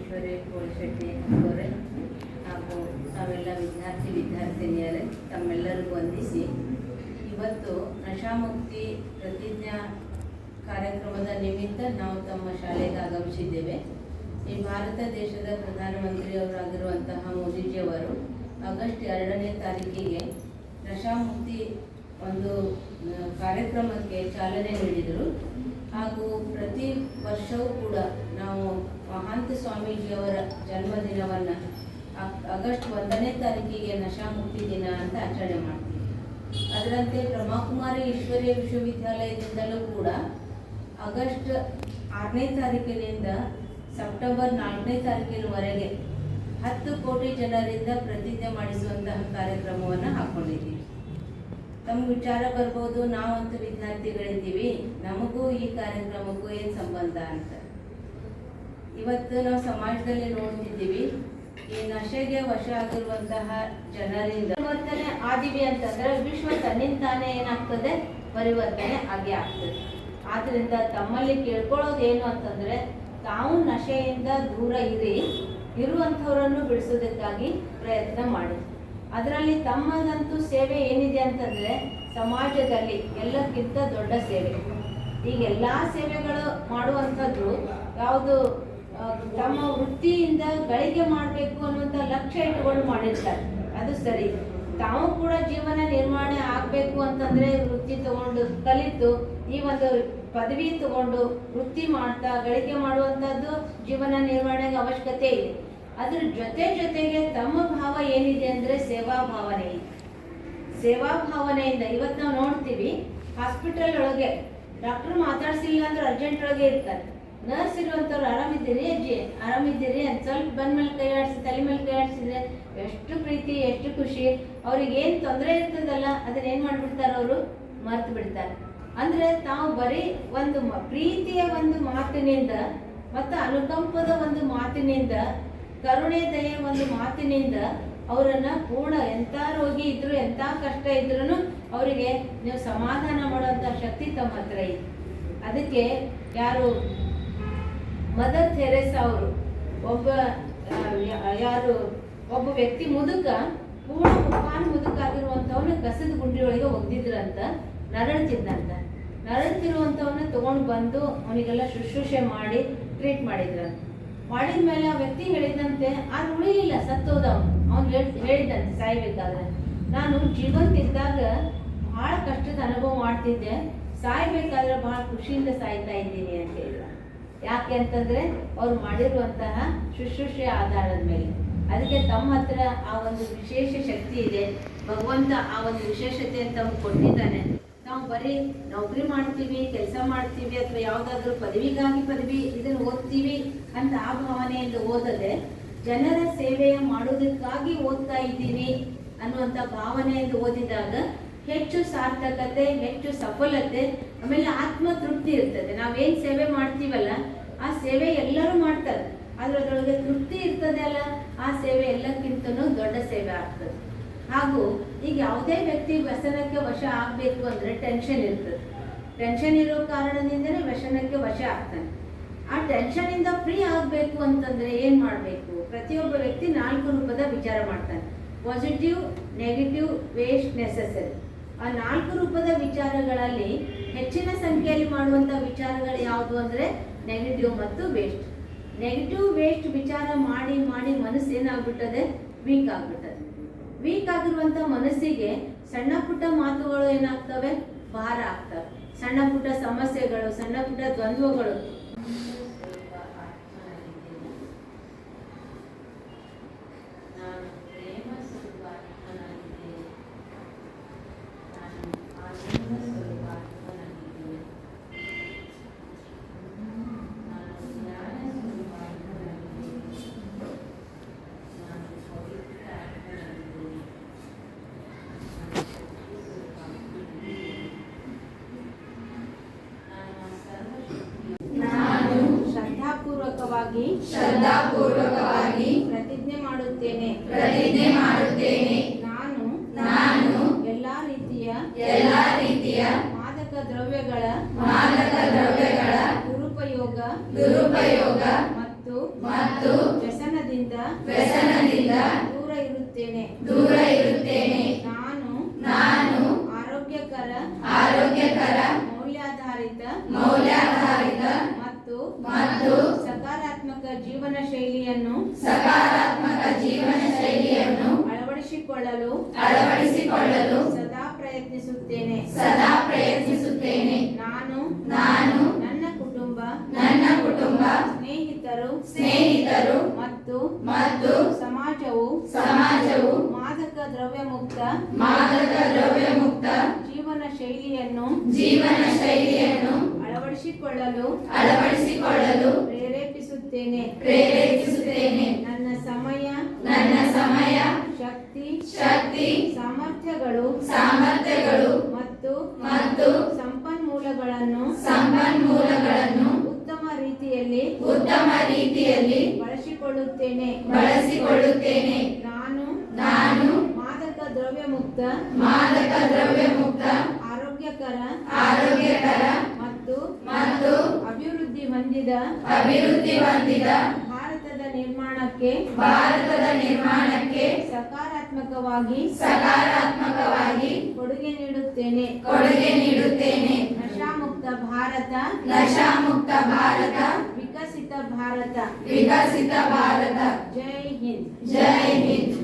ಈಶ್ವರಿ ಕೋಳಿಶೆಟ್ಟಿ ಅವರೇ ಹಾಗೂ ನಾವೆಲ್ಲ ವಿದ್ಯಾರ್ಥಿನಿಯರೇ ತಮ್ಮೆಲ್ಲರಿಗೂ ವಂದಿಸಿ ಇವತ್ತು ನಶಾಮುಕ್ತಿ ಪ್ರತಿಜ್ಞಾ ಕಾರ್ಯಕ್ರಮದ ನಿಮಿತ್ತ ನಾವು ತಮ್ಮ ಶಾಲೆಗೆ ಆಗಮಿಸಿದ್ದೇವೆ. ಈ ಭಾರತ ದೇಶದ ಪ್ರಧಾನಮಂತ್ರಿಯವರಾಗಿರುವಂತಹ ಮೋದಿಜಿಯವರು ಆಗಸ್ಟ್ 2ನೇ ತಾರೀಕಿಗೆ ನಶಾಮುಕ್ತಿ ಒಂದು ಕಾರ್ಯಕ್ರಮಕ್ಕೆ ಚಾಲನೆ ನೀಡಿದರು. ಹಾಗೂ ಪ್ರತಿ ವರ್ಷವೂ ಕೂಡ ನಾವು ಮಹಾಂತ ಸ್ವಾಮೀಜಿಯವರ ಜನ್ಮದಿನವನ್ನು ಆಗಸ್ಟ್ 1ನೇ ತಾರೀಕಿಗೆ ನಶಾಮುಕ್ತಿ ದಿನ ಅಂತ ಆಚರಣೆ ಮಾಡ್ತೀವಿ. ಅದರಂತೆ ಬ್ರಹ್ಮಕುಮಾರಿ ಈಶ್ವರೀಯ ವಿಶ್ವವಿದ್ಯಾಲಯದಿಂದಲೂ ಕೂಡ ಆಗಸ್ಟ್ 6ನೇ ತಾರೀಕಿನಿಂದ ಸೆಪ್ಟೆಂಬರ್ 4ನೇ ತಾರೀಕಿನವರೆಗೆ 10 ಕೋಟಿ ಜನರಿಂದ ಪ್ರತಿಜ್ಞೆ ಮಾಡಿಸುವಂತಹ ಕಾರ್ಯಕ್ರಮವನ್ನು ಹಾಕ್ಕೊಂಡಿದ್ದೀವಿ. ತಮ್ಗೆ ವಿಚಾರ ಬರ್ಬೋದು, ನಾವಂತೂ ವಿದ್ಯಾರ್ಥಿಗಳಿದ್ದೀವಿ, ನಮಗೂ ಈ ಕಾರ್ಯಕ್ರಮಕ್ಕೂ ಏನು ಸಂಬಂಧ ಅಂತ. ಇವತ್ತು ನಾವು ಸಮಾಜದಲ್ಲಿ ನೋಡ್ತಿದ್ದೀವಿ, ಈ ನಶೆಗೆ ವಶ ಆಗಿರುವಂತಹ ಜನರಿಂದ ಪರಿವರ್ತನೆ ಆದಿವಿ ಅಂತಂದ್ರೆ ವಿಶ್ವ ತನ್ನಿಂದಾನೇ ಏನಾಗ್ತದೆ, ಪರಿವರ್ತನೆ ಆಗೇ ಆಗ್ತದೆ. ಆದ್ರಿಂದ ತಮ್ಮಲ್ಲಿ ಕೇಳ್ಕೊಳ್ಳೋದು ಏನು ಅಂತಂದ್ರೆ, ತಾವು ನಶೆಯಿಂದ ದೂರ ಇರುವಂಥವರನ್ನು ಬಿಡಿಸೋದಕ್ಕಾಗಿ ಪ್ರಯತ್ನ ಮಾಡಿ. ಅದರಲ್ಲಿ ತಮ್ಮದಂತೂ ಸೇವೆ ಏನಿದೆ ಅಂತಂದರೆ ಸಮಾಜದಲ್ಲಿ ಎಲ್ಲಕ್ಕಿಂತ ದೊಡ್ಡ ಸೇವೆ. ಈಗ ಎಲ್ಲ ಸೇವೆಗಳು ಮಾಡುವಂಥದ್ದು ಯಾವುದು, ತಮ್ಮ ವೃತ್ತಿಯಿಂದ ಗಳಿಕೆ ಮಾಡಬೇಕು ಅನ್ನುವಂಥ ಲಕ್ಷ್ಯ ಇಟ್ಟುಕೊಂಡು ಮಾಡಿರ್ತಾರೆ, ಅದು ಸರಿ. ತಾವು ಕೂಡ ಜೀವನ ನಿರ್ಮಾಣ ಆಗಬೇಕು ಅಂತಂದರೆ ವೃತ್ತಿ ತಗೊಂಡು ಕಲಿತು ಈ ಒಂದು ಪದವಿ ತಗೊಂಡು ವೃತ್ತಿ ಮಾಡ್ತಾ ಗಳಿಕೆ ಮಾಡುವಂಥದ್ದು ಜೀವನ ನಿರ್ವಹಣೆಗೆ ಅವಶ್ಯಕತೆ ಇದೆ. ಅದ್ರ ಜೊತೆಗೆ ತಮ್ಮ ಭಾವ ಏನಿದೆ ಅಂದರೆ ಸೇವಾ ಭಾವನೆ ಇದೆ. ಸೇವಾ ಭಾವನೆಯಿಂದ ಇವತ್ತು ನಾವು ನೋಡ್ತೀವಿ, ಹಾಸ್ಪಿಟಲ್ ಒಳಗೆ ಡಾಕ್ಟರ್ ಮಾತಾಡ್ಸಿಲ್ಲ ಅಂದ್ರೆ ಅರ್ಜೆಂಟ್ ಒಳಗೆ ಇರ್ತಾರೆ. ನರ್ಸ್ ಇರುವಂಥವ್ರು ಆರಾಮಿದ್ದೀರಿ ಅಜ್ಜಿ, ಆರಾಮಿದ್ದೀರಿ ಅಂತ ಸ್ವಲ್ಪ ಬಂದ ಮೇಲೆ ಕೈ ಆಡಿಸಿ ತಲೆ ಮೇಲೆ ಕೈ ಆಡಿಸಿದ್ರೆ ಎಷ್ಟು ಪ್ರೀತಿ, ಎಷ್ಟು ಖುಷಿ. ಅವ್ರಿಗೆ ಏನು ತೊಂದರೆ ಇರ್ತದಲ್ಲ ಅದನ್ನೇನು ಮಾಡಿಬಿಡ್ತಾರೆ, ಅವರು ಮರ್ತು ಬಿಡ್ತಾರೆ. ಅಂದರೆ ತಾವು ಬರೀ ಒಂದು ಪ್ರೀತಿಯ ಒಂದು ಮಾತಿನಿಂದ ಮತ್ತು ಅನುಕಂಪದ ಒಂದು ಮಾತಿನಿಂದ, ಕರುಣೆ ದಯೆ ಒಂದು ಮಾತಿನಿಂದ ಅವರನ್ನು ಪೂರ್ಣ ಎಂಥ ರೋಗಿ ಇದ್ರು, ಎಂಥ ಕಷ್ಟ ಇದ್ರೂ ಅವರಿಗೆ ನೀವು ಸಮಾಧಾನ ಮಾಡುವಂಥ ಶಕ್ತಿ ತಮ್ಮ ಹತ್ರ ಇದೆ. ಅದಕ್ಕೆ ಯಾರು ಮದರ್ ಥೆರೇಸಾ ಅವರು ಒಬ್ಬ ವ್ಯಕ್ತಿ ಮುದುಕ, ಪೂರ್ಣ ಮುಖಾನು ಮುದುಕಾಗಿರುವಂಥವನ್ನ ಕಸದ ಗುಂಡಿಯೊಳಗೆ ಒಗ್ದಿದ್ರಂತ, ನರಳ್ತಿದ್ದಂತ. ನರಳ್ತಿರುವಂಥವನ್ನ ತಗೊಂಡು ಬಂದು ಅವನಿಗೆಲ್ಲ ಶುಶ್ರೂಷೆ ಮಾಡಿ ಟ್ರೀಟ್ ಮಾಡಿದ್ರಂತ. ಮಾಡಿದ ಮೇಲೆ ಆ ವ್ಯಕ್ತಿ ಹೇಳಿದಂತೆ ಅದು ಉಳಿಲಿಲ್ಲ, ಸತ್ತೋದವನು. ಅವ್ನು ಹೇಳಿದಂತೆ ಸಾಯ್ಬೇಕಾದ್ರೆ, ನಾನು ಜೀವಂತಿದ್ದಾಗ ಬಹಳ ಕಷ್ಟದ ಅನುಭವ ಮಾಡ್ತಿದ್ದೆ, ಸಾಯ್ಬೇಕಾದ್ರೆ ಬಹಳ ಖುಷಿಯಿಂದ ಸಾಯ್ತಾ ಇದ್ದೀನಿ ಅಂತ ಹೇಳಿದ. ಯಾಕೆ ಅಂತಂದ್ರೆ ಅವ್ರು ಮಾಡಿರುವಂತಹ ಶುಶ್ರೂಷೆಯ ಆಧಾರದ ಮೇಲೆ. ಅದಕ್ಕೆ ತಮ್ಮ ಹತ್ರ ಆ ಒಂದು ವಿಶೇಷ ಶಕ್ತಿ ಇದೆ, ಭಗವಂತ ಆ ಒಂದು ವಿಶೇಷತೆಯನ್ನು ತಮ್ಗೆ ಕೊಟ್ಟಿದ್ದಾನೆ. ನಾವು ಬರೀ ನೌಕರಿ ಮಾಡ್ತೀವಿ, ಕೆಲಸ ಮಾಡ್ತೀವಿ, ಅಥವಾ ಯಾವುದಾದ್ರೂ ಪದವಿಗಾಗಿ ಇದನ್ನು ಓದ್ತೀವಿ ಅಂತ ಆ ಭಾವನೆಯಿಂದ ಓದದೆ, ಜನರ ಸೇವೆ ಮಾಡೋದಕ್ಕಾಗಿ ಓದ್ತಾ ಇದ್ದೀನಿ ಅನ್ನುವಂಥ ಭಾವನೆಯಿಂದ ಓದಿದಾಗ ಹೆಚ್ಚು ಸಾರ್ಥಕತೆ, ಹೆಚ್ಚು ಸಫಲತೆ, ಆಮೇಲೆ ಆತ್ಮತೃಪ್ತಿ ಇರ್ತದೆ. ನಾವೇನು ಸೇವೆ ಮಾಡ್ತೀವಲ್ಲ ಆ ಸೇವೆ ಎಲ್ಲರೂ ಮಾಡ್ತಾರೆ, ಆದ್ರೆ ಅದರೊಳಗೆ ತೃಪ್ತಿ ಇರ್ತದೆ ಅಲ್ಲ, ಆ ಸೇವೆ ಎಲ್ಲಕ್ಕಿಂತನೂ ದೊಡ್ಡ ಸೇವೆ ಆಗ್ತದೆ. ಹಾಗೂ ಈಗ ಯಾವುದೇ ವ್ಯಕ್ತಿ ವ್ಯಸನಕ್ಕೆ ವಶ ಆಗಬೇಕು ಅಂದರೆ ಟೆನ್ಷನ್ ಇರ್ತದೆ. ಟೆನ್ಷನ್ ಇರೋ ಕಾರಣದಿಂದನೇ ವ್ಯಸನಕ್ಕೆ ವಶ ಆಗ್ತಾನೆ. ಆ ಟೆನ್ಷನಿಂದ ಫ್ರೀ ಆಗಬೇಕು ಅಂತಂದರೆ ಏನು ಮಾಡಬೇಕು? ಪ್ರತಿಯೊಬ್ಬ ವ್ಯಕ್ತಿ 4 ರೂಪದ ವಿಚಾರ ಮಾಡ್ತಾನೆ: ಪಾಸಿಟಿವ್, ನೆಗೆಟಿವ್, ವೇಸ್ಟ್, ನೆಸೆಸರಿ. ಆ 4 ರೂಪದ ವಿಚಾರಗಳಲ್ಲಿ ಹೆಚ್ಚಿನ ಸಂಖ್ಯೆಯಲ್ಲಿ ಮಾಡುವಂಥ ವಿಚಾರಗಳು ಯಾವುದು ಅಂದರೆ ನೆಗೆಟಿವ್ ಮತ್ತು ವೇಸ್ಟ್. ನೆಗೆಟಿವ್ ವೇಸ್ಟ್ ವಿಚಾರ ಮಾಡಿ ಮನಸ್ಸು ಏನಾಗ್ಬಿಟ್ಟದೆ, ವೀಕ್ ಆಗ್ಬಿಟ್ಟದೆ. ವೀಕ್ ಆಗಿರುವಂಥ ಮನಸ್ಸಿಗೆ ಸಣ್ಣ ಪುಟ್ಟ ಮಾತುಗಳು ಏನಾಗ್ತವೆ, ಭಾರ ಆಗ್ತವೆ. ಸಣ್ಣ ಪುಟ್ಟ ಸಮಸ್ಯೆಗಳು, ಸಣ್ಣ ಪುಟ್ಟ ದ್ವಂದ್ವಗಳು. ಶ್ರದ್ಧಾಪೂರ್ವಕವಾಗಿ ಪ್ರತಿಜ್ಞೆ ಮಾಡುತ್ತೇನೆ. ನಾನು ಎಲ್ಲಾ ರೀತಿಯ ಮಾದಕ ದ್ರವ್ಯಗಳ ದುರುಪಯೋಗ ದುರುಪಯೋಗ ಮತ್ತು ಮತ್ತು ವ್ಯಸನದಿಂದ ದೂರ ಇರುತ್ತೇನೆ. ನಾನು ಆರೋಗ್ಯಕರ ಮೌಲ್ಯಾಧಾರಿತ ಮತ್ತು ಸಕಾರಾತ್ಮಕ ಜೀವನ ಶೈಲಿಯನ್ನು ಅಳವಡಿಸಿಕೊಳ್ಳಲು ಸದಾ ಪ್ರಯತ್ನಿಸುತ್ತೇನೆ. ನಾನು ನನ್ನ ಕುಟುಂಬ ಸ್ನೇಹಿತರು ಮತ್ತು ಸಮಾಜವು ಮಾದಕ ದ್ರವ್ಯ ಮುಕ್ತ ಜೀವನ ಶೈಲಿಯನ್ನು ಅಳವಡಿಸಿಕೊಳ್ಳಲು ಪ್ರೇರೇಪಿಸುತ್ತೇನೆ. ನನ್ನ ಸಮಯ ಶಕ್ತಿ ಸಾಮರ್ಥ್ಯಗಳು ಮತ್ತು ಸಂಪನ್ಮೂಲಗಳನ್ನು ಉತ್ತಮ ರೀತಿಯಲ್ಲಿ ಬಳಸಿಕೊಳ್ಳುತ್ತೇನೆ. ನಾನು ಮಾದಕ ದ್ರವ್ಯ ಮುಕ್ತ ಆರೋಗ್ಯಕರ ಮತ್ತು ಅಭಿವೃದ್ಧಿ ಹೊಂದಿದ ಭಾರತದ ನಿರ್ಮಾಣಕ್ಕೆ ಸಕಾರಾತ್ಮಕವಾಗಿ ಕೊಡುಗೆ ನೀಡುತ್ತೇನೆ. ನಶಾಮುಕ್ತ ಭಾರತ ವಿಕಸಿತ ಭಾರತ. ಜೈ ಹಿಂದ್.